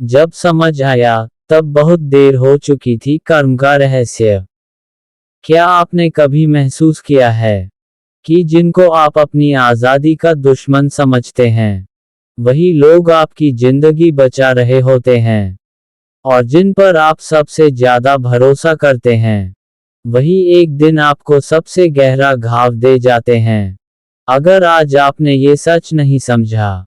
जब समझ आया, तब बहुत देर हो चुकी थी। कर्म का रहस्य। क्या आपने कभी महसूस किया है कि जिनको आप अपनी आज़ादी का दुश्मन समझते हैं, वही लोग आपकी जिंदगी बचा रहे होते हैं? और जिन पर आप सबसे ज्यादा भरोसा करते हैं, वही एक दिन आपको सबसे गहरा घाव दे जाते हैं। अगर आज आपने ये सच नहीं समझा,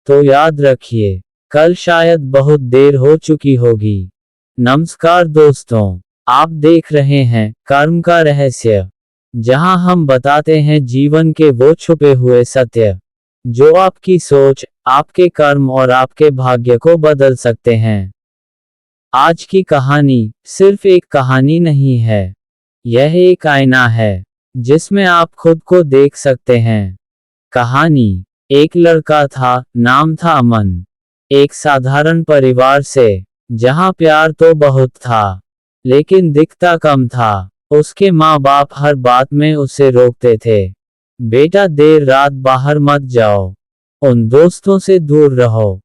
तो याद रखिए, कल शायद बहुत देर हो चुकी होगी। नमस्कार दोस्तों, आप देख रहे हैं कर्म का रहस्य, जहां हम बताते हैं जीवन के वो छुपे हुए सत्य, जो आपकी सोच, आपके कर्म और आपके भाग्य को बदल सकते हैं। आज की कहानी सिर्फ एक कहानी नहीं है, यह एक आईना है जिसमें आप खुद को देख सकते हैं। कहानी। एक लड़का था, नाम था अमन। एक साधारण परिवार से, जहां प्यार तो बहुत था, लेकिन दिखता कम था। उसके माँ बाप हर बात में उसे रोकते थे। बेटा, देर रात बाहर मत जाओ, उन दोस्तों से दूर रहो,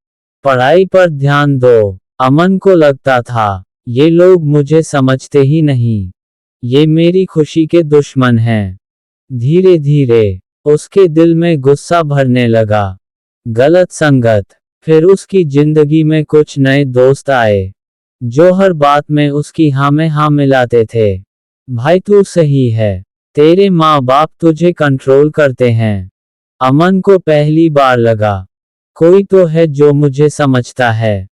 पढ़ाई पर ध्यान दो। अमन को लगता था, ये लोग मुझे समझते ही नहीं, ये मेरी खुशी के दुश्मन हैं। धीरे धीरे उसके दिल में गुस्सा भरने लगा। गलत संगत। फिर उसकी जिंदगी में कुछ नए दोस्त आए, जो हर बात में उसकी हाँ में हाँ मिलाते थे। भाई, तू सही है, तेरे माँ बाप तुझे कंट्रोल करते हैं। अमन को पहली बार लगा, कोई तो है जो मुझे समझता है।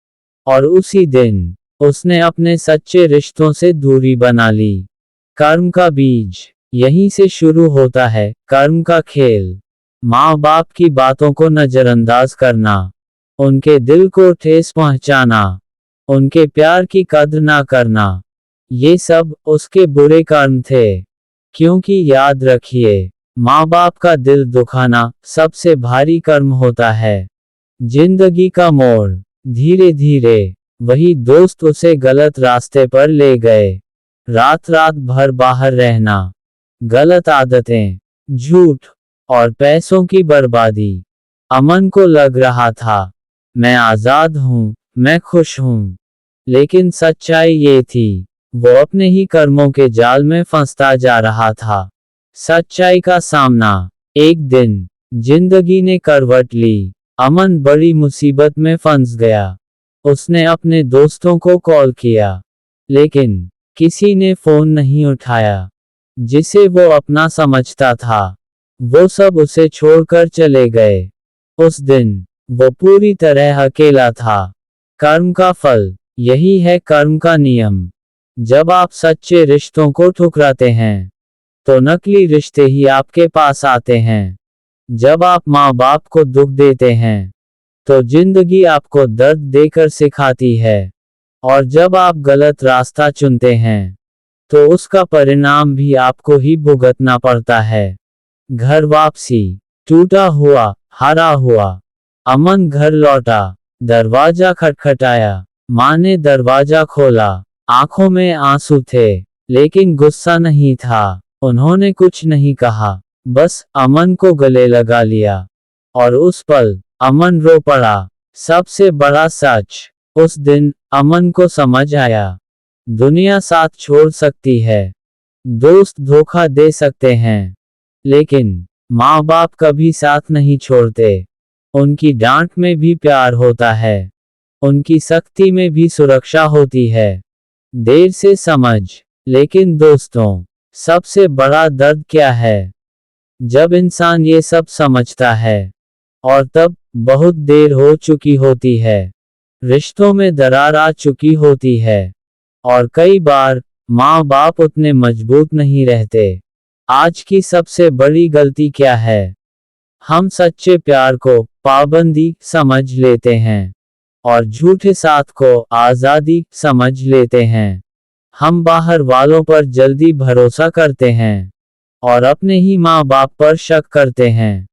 और उसी दिन उसने अपने सच्चे रिश्तों से दूरी बना ली। कर्म का बीज यहीं से शुरू होता है। कर्म का खेल। माँ बाप की बातों को नजरअंदाज करना, उनके दिल को ठेस पहुंचाना, उनके प्यार की कद्र ना करना, ये सब उसके बुरे कर्म थे। क्योंकि याद रखिए, माँ बाप का दिल दुखाना सबसे भारी कर्म होता है। जिंदगी का मोड़। धीरे धीरे वही दोस्त उसे गलत रास्ते पर ले गए। रात रात भर बाहर रहना, गलत आदतें, झूठ और पैसों की बर्बादी। अमन को लग रहा था, मैं आजाद हूँ, मैं खुश हूँ। लेकिन सच्चाई ये थी, वो अपने ही कर्मों के जाल में फंसता जा रहा था। सच्चाई का सामना। एक दिन जिंदगी ने करवट ली। अमन बड़ी मुसीबत में फंस गया। उसने अपने दोस्तों को कॉल किया, लेकिन किसी ने फोन नहीं उठाया। जिसे वो अपना समझता था, वो सब उसे छोड़कर चले गए। उस दिन वो पूरी तरह अकेला था। कर्म का फल। यही है कर्म का नियम। जब आप सच्चे रिश्तों को ठुकराते हैं, तो नकली रिश्ते ही आपके पास आते हैं। जब आप माँ बाप को दुख देते हैं, तो जिंदगी आपको दर्द देकर सिखाती है। और जब आप गलत रास्ता चुनते हैं, तो उसका परिणाम भी आपको ही भुगतना पड़ता है। घर वापसी। टूटा हुआ, हारा हुआ अमन घर लौटा। दरवाजा खटखटाया। माँ ने दरवाजा खोला। आंखों में आंसू थे, लेकिन गुस्सा नहीं था। उन्होंने कुछ नहीं कहा, बस अमन को गले लगा लिया। और उस पल अमन रो पड़ा। सबसे बड़ा सच। उस दिन अमन को समझ आया, दुनिया साथ छोड़ सकती है, दोस्त धोखा दे सकते हैं, लेकिन माँ बाप कभी साथ नहीं छोड़ते। उनकी डांट में भी प्यार होता है, उनकी सख्ती में भी सुरक्षा होती है। देर से समझ। लेकिन दोस्तों, सबसे बड़ा दर्द क्या है? जब इंसान ये सब समझता है, और तब बहुत देर हो चुकी होती है। रिश्तों में दरार आ चुकी होती है, और कई बार माँ बाप उतने मजबूत नहीं रहते। आज की सबसे बड़ी गलती क्या है? हम सच्चे प्यार को पाबंदी समझ लेते हैं, और झूठे साथ को आजादी समझ लेते हैं। हम बाहर वालों पर जल्दी भरोसा करते हैं, और अपने ही माँ बाप पर शक करते हैं।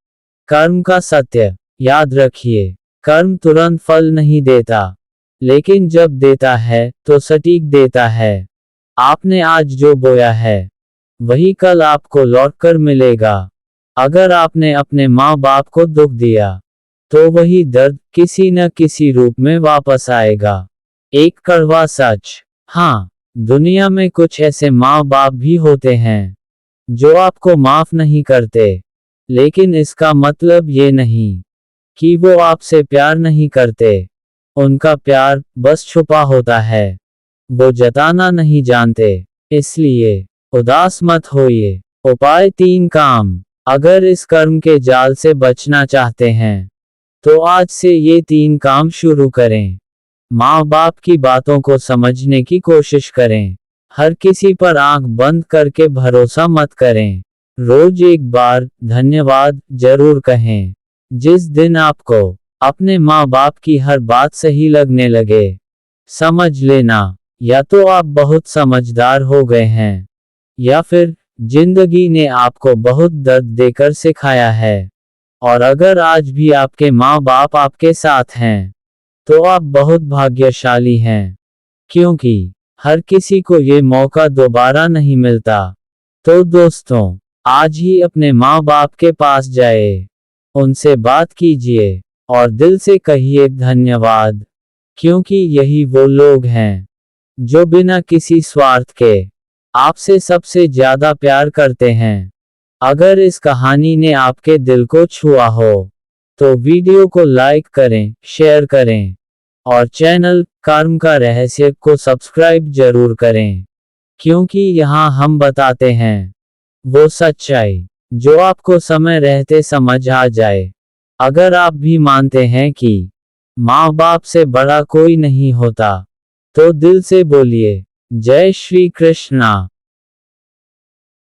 कर्म का सत्य। याद रखिए, कर्म तुरंत फल नहीं देता, लेकिन जब देता है तो सटीक देता है। आपने आज जो बोया है, वही कल आपको लौटकर मिलेगा। अगर आपने अपने माँ बाप को दुख दिया, तो वही दर्द किसी न किसी रूप में वापस आएगा। एक कड़वा सच। हाँ, दुनिया में कुछ ऐसे माँ बाप भी होते हैं जो आपको माफ नहीं करते, लेकिन इसका मतलब ये नहीं कि वो आपसे प्यार नहीं करते। उनका प्यार बस छुपा होता है, वो जताना नहीं जानते। इसलिए उदास मत होइए। उपाय 3 काम। अगर इस कर्म के जाल से बचना चाहते हैं तो आज से ये 3 काम शुरू करें। माँ बाप की बातों को समझने की कोशिश करें। हर किसी पर आंख बंद करके भरोसा मत करें। रोज एक बार धन्यवाद जरूर कहें। जिस दिन आपको अपने माँ बाप की हर बात सही लगने लगे, समझ लेना या तो आप बहुत समझदार हो गए हैं, या फिर जिंदगी ने आपको बहुत दर्द देकर सिखाया है। और अगर आज भी आपके माँ बाप आपके साथ हैं, तो आप बहुत भाग्यशाली हैं, क्योंकि हर किसी को ये मौका दोबारा नहीं मिलता। तो दोस्तों, आज ही अपने माँ बाप के पास जाए, उनसे बात कीजिए और दिल से कहिए धन्यवाद, क्योंकि यही वो लोग हैं जो बिना किसी स्वार्थ के आपसे सबसे ज्यादा प्यार करते हैं। अगर इस कहानी ने आपके दिल को छुआ हो, तो वीडियो को लाइक करें, शेयर करें और चैनल कर्म का रहस्य को सब्सक्राइब जरूर करें, क्योंकि यहाँ हम बताते हैं वो सच्चाई जो आपको समय रहते समझ आ जाए। अगर आप भी मानते हैं कि माँ बाप से बड़ा कोई नहीं होता, तो दिल से बोलिए जय श्री कृष्णा।